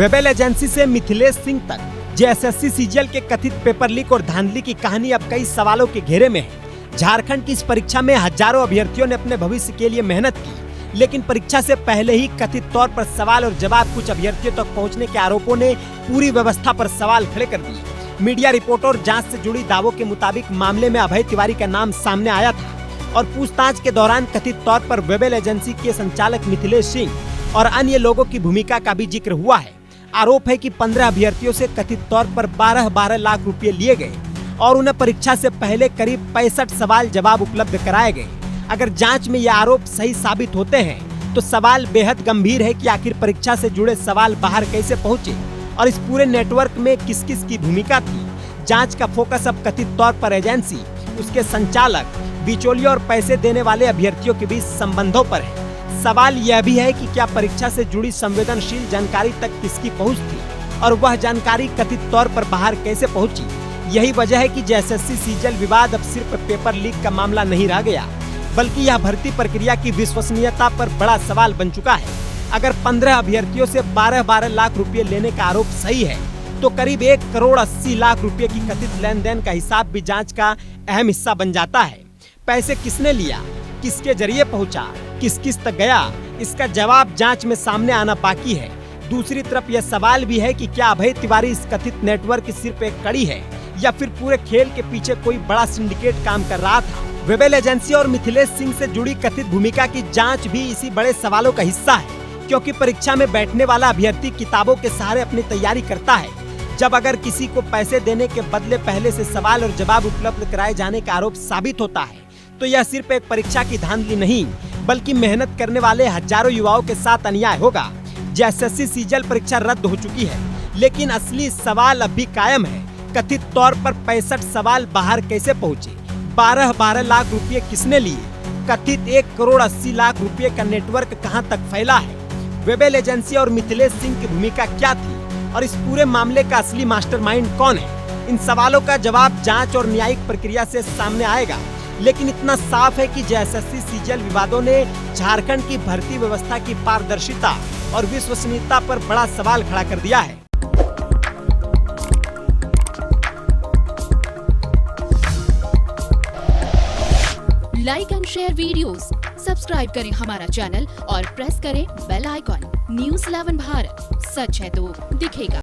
वेबल agency से मिथिलेश सिंह तक JSSC CGL के कथित पेपर लीक और धांधली की कहानी अब कई सवालों के घेरे में है। झारखंड की इस परीक्षा में हजारों अभ्यर्थियों ने अपने भविष्य के लिए मेहनत की, लेकिन परीक्षा से पहले ही कथित तौर पर सवाल और जवाब कुछ अभ्यर्थियों तक पहुंचने के आरोपों ने पूरी व्यवस्था पर सवाल खड़े कर दिए। मीडिया रिपोर्ट और जांच से जुड़ी दावों के मुताबिक मामले में अभय तिवारी का नाम सामने आया था और पूछताछ के दौरान कथित तौर पर वेबल एजेंसी के संचालक मिथिलेश सिंह और अन्य लोगों की भूमिका का भी जिक्र हुआ है। आरोप है कि 15 अभ्यर्थियों से कथित तौर पर 12 लाख रुपए लिए गए और उन्हें परीक्षा से पहले करीब 65 सवाल जवाब उपलब्ध कराए गए। अगर जांच में ये आरोप सही साबित होते हैं तो सवाल बेहद गंभीर है कि आखिर परीक्षा से जुड़े सवाल बाहर कैसे पहुंचे और इस पूरे नेटवर्क में किस किस की भूमिका थी। जांच का फोकस अब कथित तौर पर एजेंसी, उसके संचालक, बिचौलियों और पैसे देने वाले अभ्यर्थियों के बीच संबंधों पर है। सवाल यह भी है कि क्या परीक्षा से जुड़ी संवेदनशील जानकारी तक किसकी पहुंच थी और वह जानकारी कथित तौर पर बाहर कैसे पहुंची। यही वजह है कि जेएसएससी सीजीएल विवाद अब सिर्फ पेपर लीक का मामला नहीं रह गया, बल्कि यह भर्ती प्रक्रिया की विश्वसनीयता पर बड़ा सवाल बन चुका है। अगर 15 अभ्यर्थियों से 12 लाख रुपए लेने का आरोप सही है तो करीब 1,80,00,000 रुपए की कथित लेन देन का हिसाब भी जाँच का अहम हिस्सा बन जाता है। पैसे किसने लिया, किसके जरिए पहुंचा, किस किस तक गया, इसका जवाब जांच में सामने आना बाकी है। दूसरी तरफ यह सवाल भी है कि क्या अभय तिवारी इस कथित नेटवर्क की सिर्फ एक कड़ी है या फिर पूरे खेल के पीछे कोई बड़ा सिंडिकेट काम कर रहा था। वेबल एजेंसी और मिथिलेश सिंह से जुड़ी कथित भूमिका की जांच भी इसी बड़े सवालों का हिस्सा है, क्योंकि परीक्षा में बैठने वाला अभ्यर्थी किताबों के सहारे अपनी तैयारी करता है। जब अगर किसी को पैसे देने के बदले पहले से सवाल और जवाब उपलब्ध कराए जाने का आरोप साबित होता है तो यह सिर्फ एक परीक्षा की धांधली नहीं, बल्कि मेहनत करने वाले हजारों युवाओं के साथ अन्याय होगा। जेएसएससी सीजीएल परीक्षा रद्द हो चुकी है, लेकिन असली सवाल अब भी कायम है। कथित तौर पर 65 सवाल बाहर कैसे पहुँचे, 12 लाख रुपए किसने लिए, कथित 1,80,00,000 रुपए का नेटवर्क कहां तक फैला है, वेबल एजेंसी और मिथिलेश सिंह की भूमिका क्या थी और इस पूरे मामले का असली मास्टरमाइंड कौन है। इन सवालों का जवाब जांच और न्यायिक प्रक्रिया से सामने आएगा, लेकिन इतना साफ है कि जेएसएससी सीजीएल विवादों ने झारखंड की भर्ती व्यवस्था की पारदर्शिता और विश्वसनीयता पर बड़ा सवाल खड़ा कर दिया है। Like and share videos, subscribe करें हमारा चैनल और प्रेस करें बेल आइकॉन। न्यूज़ 11 भारत, सच है तो दिखेगा।